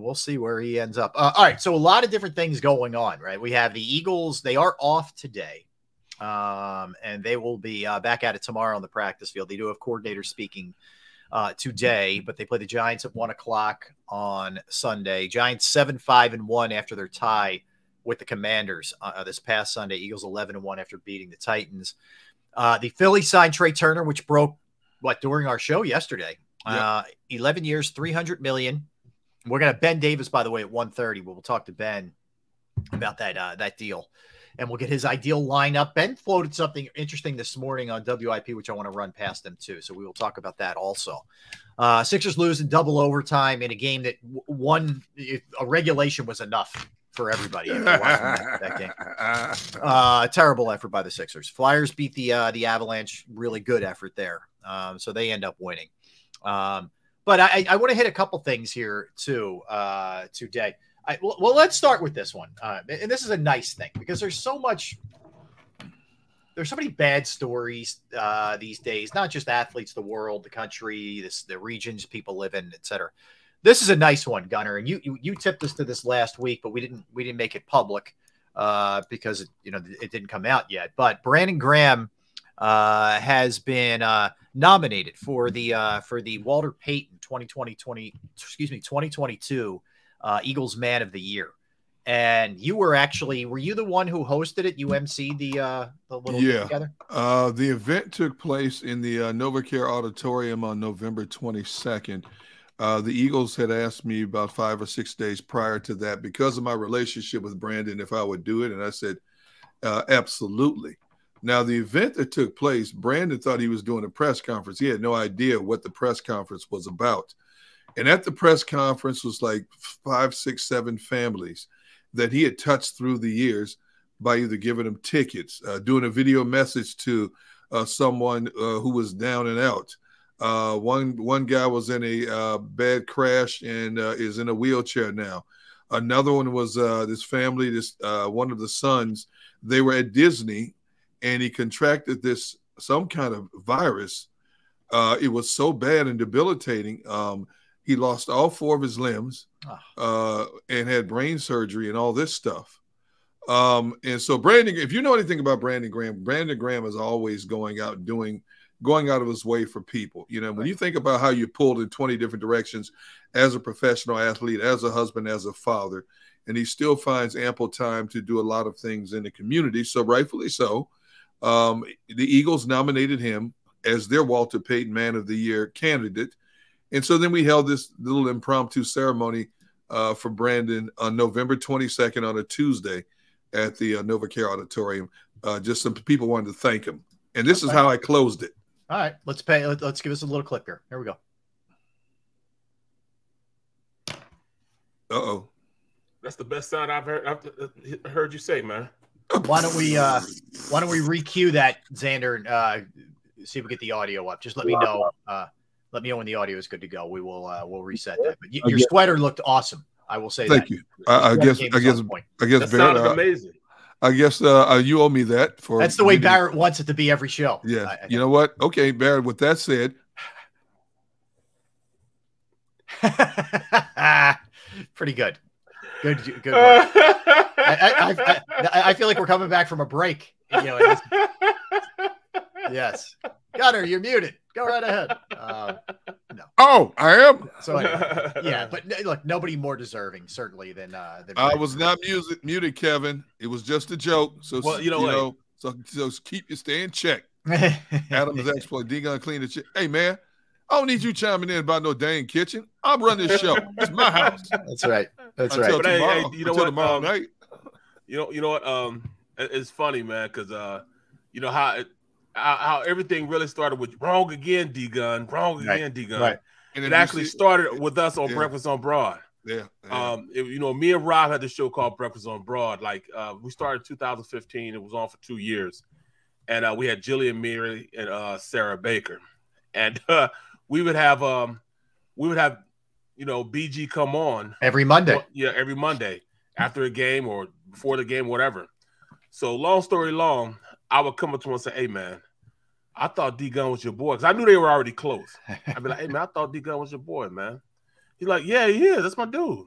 we'll see where he ends up. All right, so a lot of different things going on, right? We have the Eagles. They are off today, and they will be back at it tomorrow on the practice field. They do have coordinators speaking today, but they play the Giants at 1 o'clock on Sunday. Giants 7-5-1 after their tie with the Commanders this past Sunday. Eagles 11-1 after beating the Titans. The Phillies signed Trey Turner, which broke during our show yesterday. Yep. 11 years, $300 million. We're going to Ben Davis, by the way, at 1:30. We'll talk to Ben about that deal, and we'll get his ideal lineup. Ben floated something interesting this morning on WIP, which I want to run past them too. So we will talk about that also. Sixers lose in double overtime in a game that a regulation was enough for everybody. That game. Terrible effort by the Sixers. Flyers beat the Avalanche. Really good effort there. So they end up winning. But I want to hit a couple things here too today. Well, let's start with this one. And this is a nice thing because there's so many bad stories these days, not just athletes, the world, the country, the regions people live in, etc. This is a nice one, Gunner. And you tipped us to this last week, but we didn't make it public because it didn't come out yet. But Brandon Graham has been nominated for the Walter Payton 2022 Eagles Man of the Year. And were you the one who hosted it? You emceed the little together? The event took place in the NovaCare Auditorium on November 22nd. The Eagles had asked me about 5 or 6 days prior to that because of my relationship with Brandon if I would do it, and I said absolutely. Now, the event that took place, Brandon thought he was doing a press conference. He had no idea what the press conference was about. And at the press conference was like 5, 6, 7 families that he had touched through the years by either giving them tickets, doing a video message to someone who was down and out. One guy was in a bad crash and is in a wheelchair now. Another one was this family, one of the sons, they were at Disney, and he contracted some kind of virus. It was so bad and debilitating. He lost all 4 of his limbs and had brain surgery and all this stuff. And so Brandon, if you know anything about Brandon Graham is always going out of his way for people. When you think about how you pulled in 20 different directions as a professional athlete, as a husband, as a father, and he still finds ample time to do a lot of things in the community. So rightfully so. The Eagles nominated him as their Walter Payton Man of the Year candidate. And so then we held this little impromptu ceremony for Brandon on November 22nd on a Tuesday at the NovaCare Auditorium. Just some people wanted to thank him. And this is how I closed it. All right, let's give us a little clip here. Here we go. Uh-oh. That's the best sound I've heard you say, man. Why don't we re-cue that, Xander, and see if we get the audio up. Just let me know. Let me know when the audio is good to go. We'll reset that. But your sweater looked awesome. I will say thank that. You. I guess that sounded amazing. I guess you owe me that. That's the way Barrett wants it to be every show. Yeah. You know what? Okay, Barrett, with that said. Pretty good. Good work. I feel like we're coming back from a break. Yes. Gunner, you're muted. Go right ahead. No. Oh, I am? So anyway, yeah, but look, nobody more deserving, certainly, than I was not muted, Kevin. It was just a joke. So, so stay in check. Adam's exploit. D-Gun clean the shit. Hey, man, I don't need you chiming in about no dang kitchen. I'm running this show. It's my house. That's right. That's until right. Tomorrow, hey, you know what? Tomorrow night. You know what? It's funny, man, because you know how everything really started with wrong again, D-Gun, wrong again, D-Gun. Right. And it actually started with us on Breakfast on Broad. Yeah. Me and Rob had this show called Breakfast on Broad. Like we started in 2015. It was on for 2 years, and we had Jillian Mary and Sarah Baker, and we would have BG come on every Monday. Every Monday after a game or before the game, whatever. So long story long, I would come up to him and say, "Hey, man, I thought D-Gun was your boy," because I knew they were already close. I'd be like, "Hey, man, I thought D-Gun was your boy, man." He's like, "Yeah, he is. That's my dude."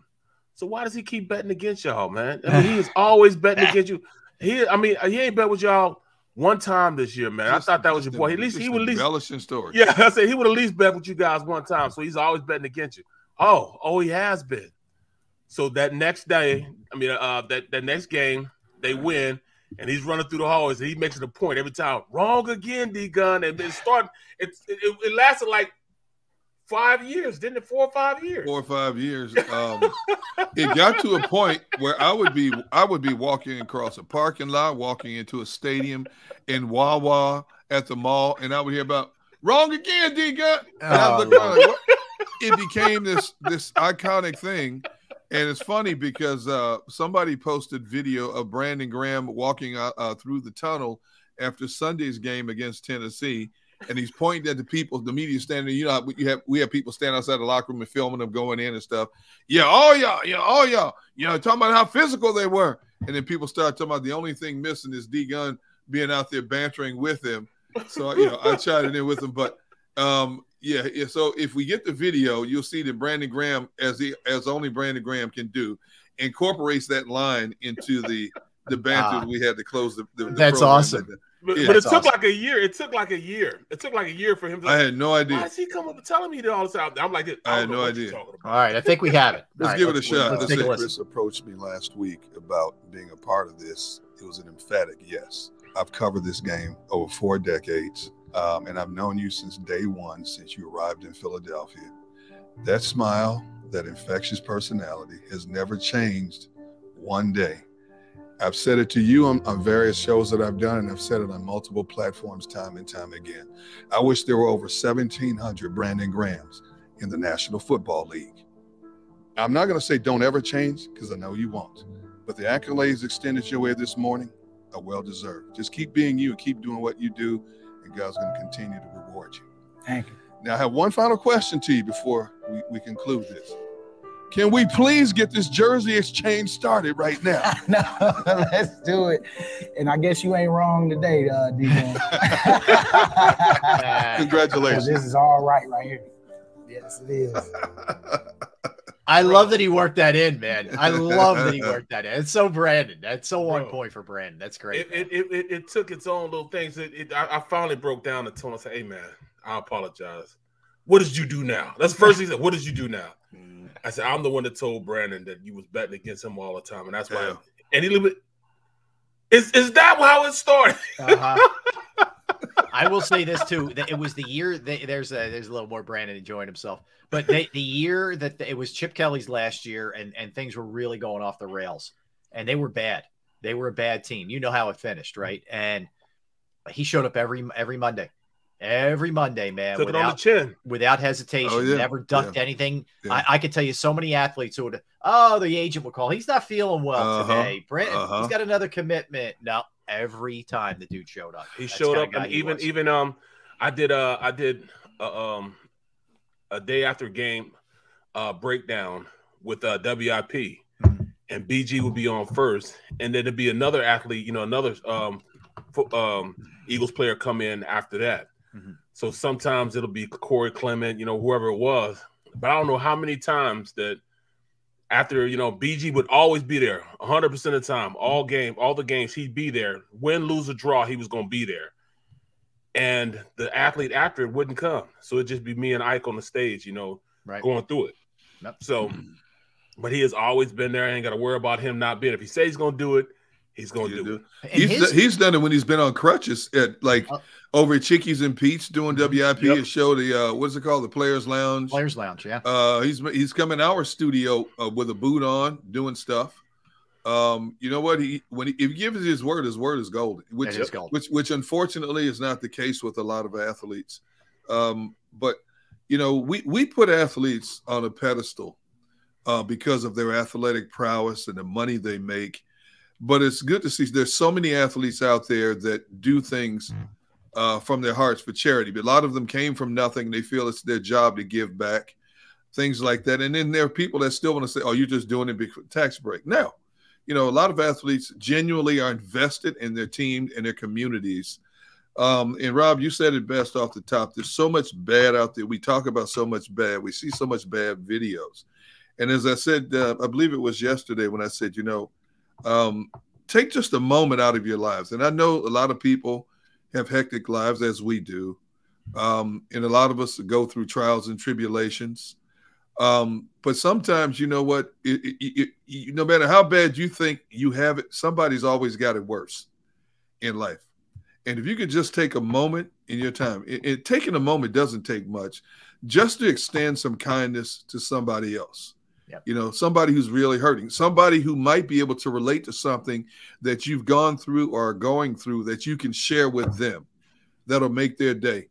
So why does he keep betting against y'all, man? I mean, he is always betting against you. He ain't bet with y'all one time this year, man. I thought that was your boy. At least he would at least embellishing story. Yeah, I said he would at least bet with you guys one time. So he's always betting against you. Oh, he has been. So that next day, that next game, they win, and he's running through the hallways, and he makes it a point every time. Wrong again, D Gun. And it started. It lasted like 5 years, didn't it? 4 or 5 years. 4 or 5 years. It got to a point where I would be walking across a parking lot, walking into a stadium, in Wawa at the mall, and I would hear about wrong again, D Gun. It became this iconic thing. And it's funny because somebody posted video of Brandon Graham walking through the tunnel after Sunday's game against Tennessee, and he's pointing at the people, the media standing. You know, we have people standing outside the locker room and filming them going in and stuff. Yeah, y'all. Talking about how physical they were, and then people start talking about the only thing missing is D Gun being out there bantering with him. So I chatted in with him, but. Yeah. So if we get the video, you'll see that Brandon Graham, as only Brandon Graham can do, incorporates that line into the banter that we had to close the That's program. Awesome. But it took like a year. It took like a year for him to. I had no idea. Why is he coming up telling me that all the time? I'm like, I had no idea. All right, I think we have it. Let's give it a shot. Let's take a listen. Chris approached me last week about being a part of this. It was an emphatic yes. I've covered this game over 4 decades. And I've known you since day one, since you arrived in Philadelphia. That smile, that infectious personality has never changed one day. I've said it to you on various shows that I've done, and I've said it on multiple platforms time and time again. I wish there were over 1,700 Brandon Grahams in the National Football League. I'm not going to say don't ever change, because I know you won't. But the accolades extended your way this morning are well-deserved. Just keep being you and keep doing what you do. And God's going to continue to reward you. Thank you. Now, I have one final question to you before we conclude this. Can we please get this jersey exchange started right now? No, let's do it. And I guess you ain't wrong today, D-Man. Congratulations. This is all right here. Yes, it is. I love that he worked that in, man. I love that he worked that in. It's so Brandon. That's so on point for Brandon. That's great. It took its own little things. I finally broke down the tone and said, hey, man, I apologize. What did you do now? That's the first thing he said. What did you do now? I said, I'm the one that told Brandon that you was betting against him all the time. And that's why. And he little bit. Is that how it started? I will say this too. That it was the year there's a little more Brandon enjoying himself, but the year that it was Chip Kelly's last year, and things were really going off the rails, and they were bad. They were a bad team. You know how it finished, right? And he showed up every Monday, man, Took it on the chin. without hesitation. Never ducked anything. Yeah. I could tell you so many athletes who would, the agent would call. He's not feeling well today. Brandon, he's got another commitment. No. Every time the dude showed up, he showed up, and even I did a day after game breakdown with WIP, and BG would be on first, and then there'd be another athlete, another Eagles player come in after that. So sometimes it'll be Corey Clement, whoever it was, but I don't know how many times that. After, BG would always be there 100% of the time, all the games, he'd be there. Win, lose, or draw, he was going to be there. And the athlete after it wouldn't come. So it'd just be me and Ike on the stage, right, going through it. Yep. So, but he has always been there. I ain't got to worry about him not being. If he says he's going to do it, he's going to do it. He's done it when he's been on crutches at over at Chickies and Pete's doing WIP and show the what's it called, the Players Lounge. Players Lounge, yeah. He's come in our studio with a boot on, doing stuff. You know what? If he gives his word is gold. Which unfortunately is not the case with a lot of athletes. But we put athletes on a pedestal because of their athletic prowess and the money they make. But it's good to see there's so many athletes out there that do things from their hearts for charity. But a lot of them came from nothing. They feel it's their job to give back, things like that. And then there are people that still want to say, oh, you're just doing it because tax break. No. A lot of athletes genuinely are invested in their team and their communities. And Rob, you said it best off the top. There's so much bad out there. We talk about so much bad. We see so much bad videos. And as I said, I believe it was yesterday when I said, take just a moment out of your lives. And I know a lot of people have hectic lives as we do. And a lot of us go through trials and tribulations. But sometimes, you know what, no matter how bad you think you have it, somebody's always got it worse in life. And if you could just take a moment in your time, taking a moment doesn't take much, just to extend some kindness to somebody else. Yep. Somebody who's really hurting, somebody who might be able to relate to something that you've gone through or are going through that you can share with them. That'll make their day.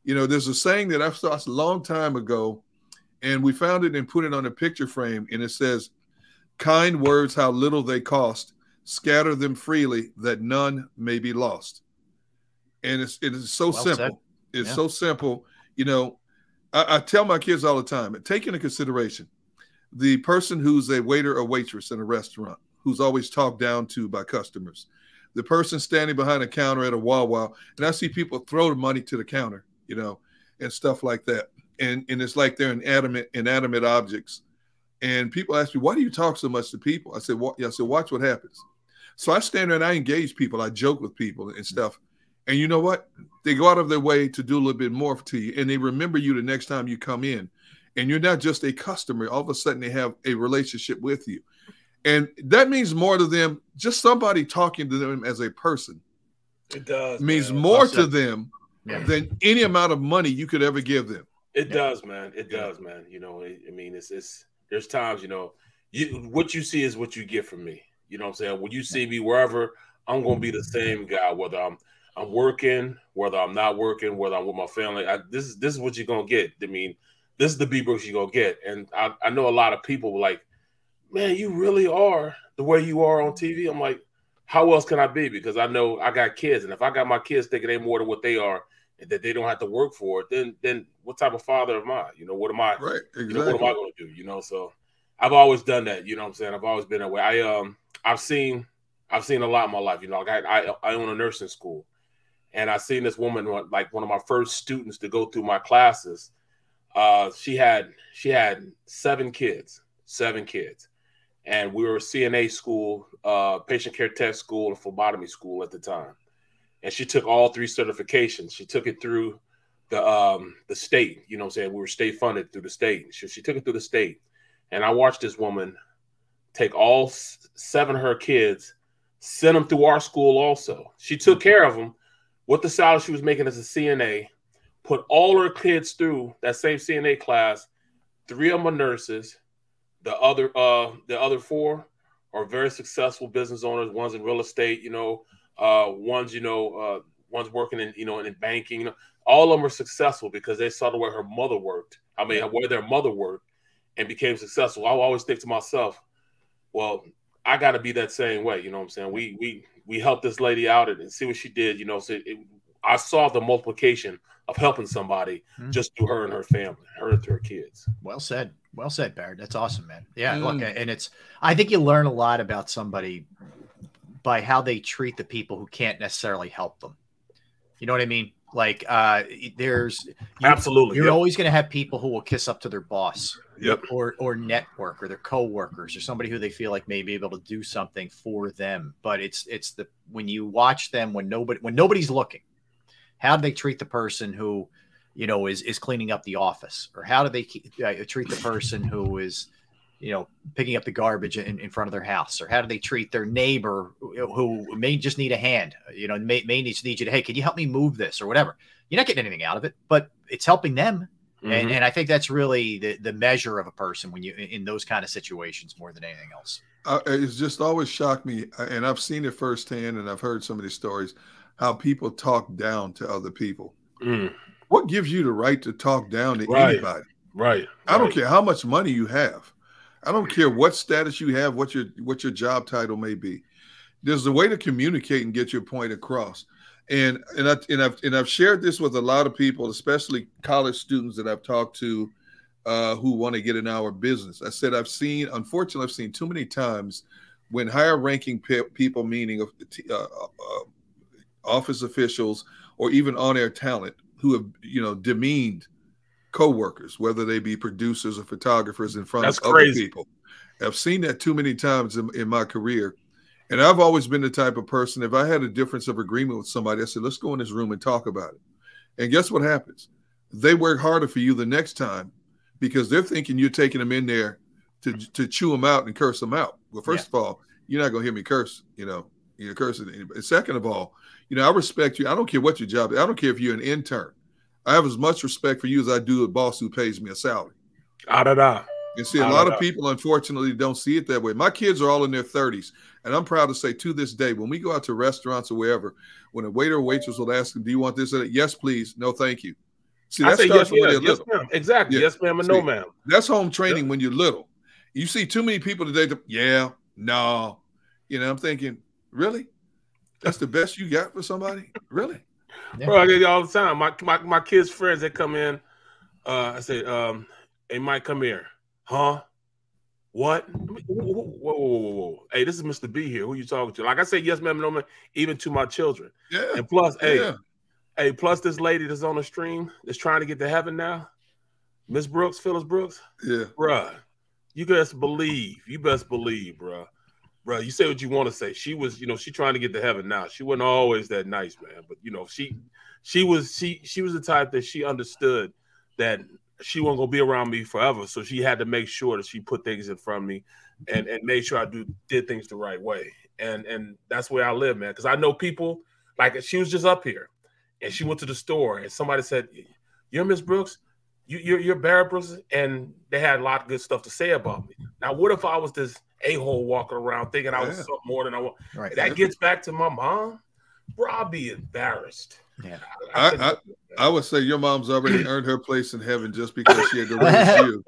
There's a saying that I saw a long time ago, and we found it and put it on a picture frame, and it says, "Kind words, how little they cost, scatter them freely that none may be lost." And it is so simple. Said. It's so simple. I tell my kids all the time, take into consideration the person who's a waiter or waitress in a restaurant, who's always talked down to by customers, the person standing behind a counter at a Wawa, and I see people throw the money to the counter, and stuff like that. And it's like they're inanimate objects. And people ask me, why do you talk so much to people? I said, watch what happens. So I stand there and I engage people. I joke with people and stuff. And you know what? They go out of their way to do a little bit more to you. And they remember you the next time you come in. And you're not just a customer. All of a sudden, they have a relationship with you. And that means more to them. Just somebody talking to them as a person. It does. Means more to them than any amount of money you could ever give them. It does, man. It does, man. It's there's times, what you see is what you get from me. You know what I'm saying? When you see me wherever, I'm going to be the same guy, whether I'm working, whether I'm not working, whether I'm with my family. This is what you're going to get. This is the B. Brooks you're going to get. And I know a lot of people were like, man, you really are the way you are on TV. I'm like, how else can I be? Because I know I got kids. And if I got my kids thinking they're more than what they are and that they don't have to work for it, then what type of father am I? What am I? Right, exactly. What am I going to do? So I've always done that. You know what I'm saying? I've always been that way. I've seen a lot in my life. I own a nursing school. And I seen this woman, like one of my first students to go through my classes. She had 7 kids, and we were a CNA school, patient care tech school, and phlebotomy school at the time. And she took all 3 certifications. She took it through the state. You know what I'm saying? We were state funded through the state. She took it through the state, and I watched this woman take all 7 of her kids, send them through our school. Also, she took care of them. What the salary she was making as a CNA, put all her kids through that same CNA class. 3 of them are nurses. The other 4 are very successful business owners. One's in real estate, one's working in, in banking. All of them are successful because they saw the way her mother worked. Where their mother worked and became successful. I always think to myself, well, I got to be that same way. You know what I'm saying? We helped this lady out and see what she did. I saw the multiplication of helping somebody just through her and her family, her and her kids. Well said, Barrett. That's awesome, man. Yeah, look, and I think you learn a lot about somebody by how they treat the people who can't necessarily help them. You know what I mean? Like, absolutely, you're always going to have people who will kiss up to their boss, yep, or network, or their coworkers, or somebody who they feel like may be able to do something for them. But it's when you watch them when nobody's looking, how do they treat the person who, is cleaning up the office, or how do they treat the person who is, picking up the garbage in front of their house, or how do they treat their neighbor who may just need a hand, may need you to, hey, can you help me move this or whatever? You're not getting anything out of it, but it's helping them. Mm-hmm. And I think that's really the measure of a person when you in those kind of situations more than anything else. It's just always shocked me, and I've seen it firsthand, and I've heard some of these stories, how people talk down to other people. What gives you the right to talk down to anybody? Right. I don't care how much money you have. I don't care what status you have, what your job title may be. There's a way to communicate and get your point across. And I've shared this with a lot of people, especially college students that I've talked to who want to get in our business. I said unfortunately, I've seen too many times when higher ranking people, meaning office officials or even on-air talent, who have demeaned coworkers, whether they be producers or photographers, in front That's of other people. I've seen that too many times in my career. And I've always been the type of person, if I had a difference of agreement with somebody, I said, let's go in this room and talk about it. And guess what happens? They work harder for you the next time because they're thinking you're taking them in there to chew them out and curse them out. Well, first of all, you're not going to hear me curse, you're cursing anybody. Second of all, I respect you. I don't care what your job is. I don't care if you're an intern. I have as much respect for you as I do a boss who pays me a salary. And see, a lot of people, unfortunately, don't see it that way. My kids are all in their 30s, and I'm proud to say to this day, when we go out to restaurants or wherever, when a waiter or waitress will ask them, do you want this or that? Yes, please. No, thank you. See, that starts when they're little. Ma'am. Exactly. Yeah. Yes, ma'am, and no, ma'am. That's home training when you're little. You see too many people today, no. I'm thinking, really? That's the best you got for somebody? Really? Yeah. Bro, I get it all the time. My kids' friends that come in, I say, hey, Mike, come here. Huh? What? Whoa. Hey, this is Mr. B here. Who you talking to? Like I say, yes, ma'am, no, ma'am, even to my children. Yeah. And plus, plus this lady that's on the stream that's trying to get to heaven now, Miss Brooks, Phyllis Brooks. Yeah. Bruh, you best believe, bruh. Bruh, you say what you want to say. She was, she trying to get to heaven now. She wasn't always that nice, man. But she was the type that she understood that she wasn't gonna be around me forever. So she had to make sure that she put things in front of me and made sure I did things the right way. And that's where I live, man. Because I know people, like she was just up here and she went to the store and somebody said, you're Miss Brooks? You're Barrett Brooks? And they had a lot of good stuff to say about me. Now, what if I was this a-hole walking around thinking I was something more than I was? Right. That gets back to my mom. Bro, I'll be embarrassed. Yeah. I would say your mom's already earned her place in heaven just because she had to raise you.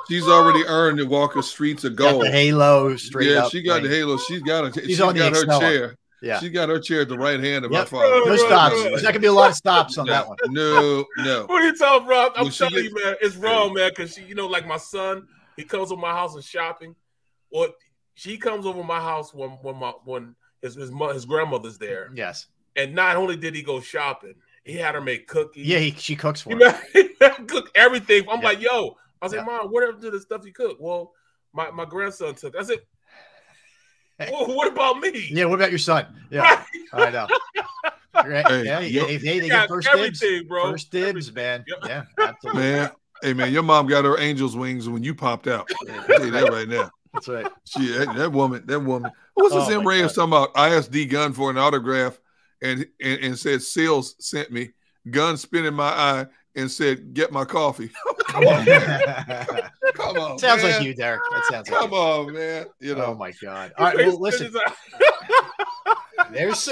She's already earned to walk the streets of gold. Got the halo straight up. Yeah, she got the halo. She's got her chair. Yeah. She got her chair at the right hand of her father. No stops. There's not gonna be a lot of stops on that one. No. What are you telling, bro? I'm telling you, man, it's wrong, man. Because like my son, he comes over my house and shopping. Well, she comes over my house when his grandmother's there. Yes. And not only did he go shopping, he had her make cookies. Yeah, she cooks for him. He cook everything. I'm like, yo. I was like, Mom, whatever to the stuff you cook? Well, my grandson took. I said, well, what about me? Yeah, what about your son? Yeah, I know. They get first dibs, bro. First dibs, man. Yep. Yeah, absolutely. Man, hey, man, your mom got her angel's wings when you popped out. I'll tell you that right now. That's right. That woman. What was this M. Ray was talking about? ISD Gunn for an autograph and said, Seals sent me. Gunn spit in my eye and said, get my coffee. Come on, man. Come on. Sounds like you, Derrick. That sounds like Come on, man. Oh, my God. All right, well, listen. There's some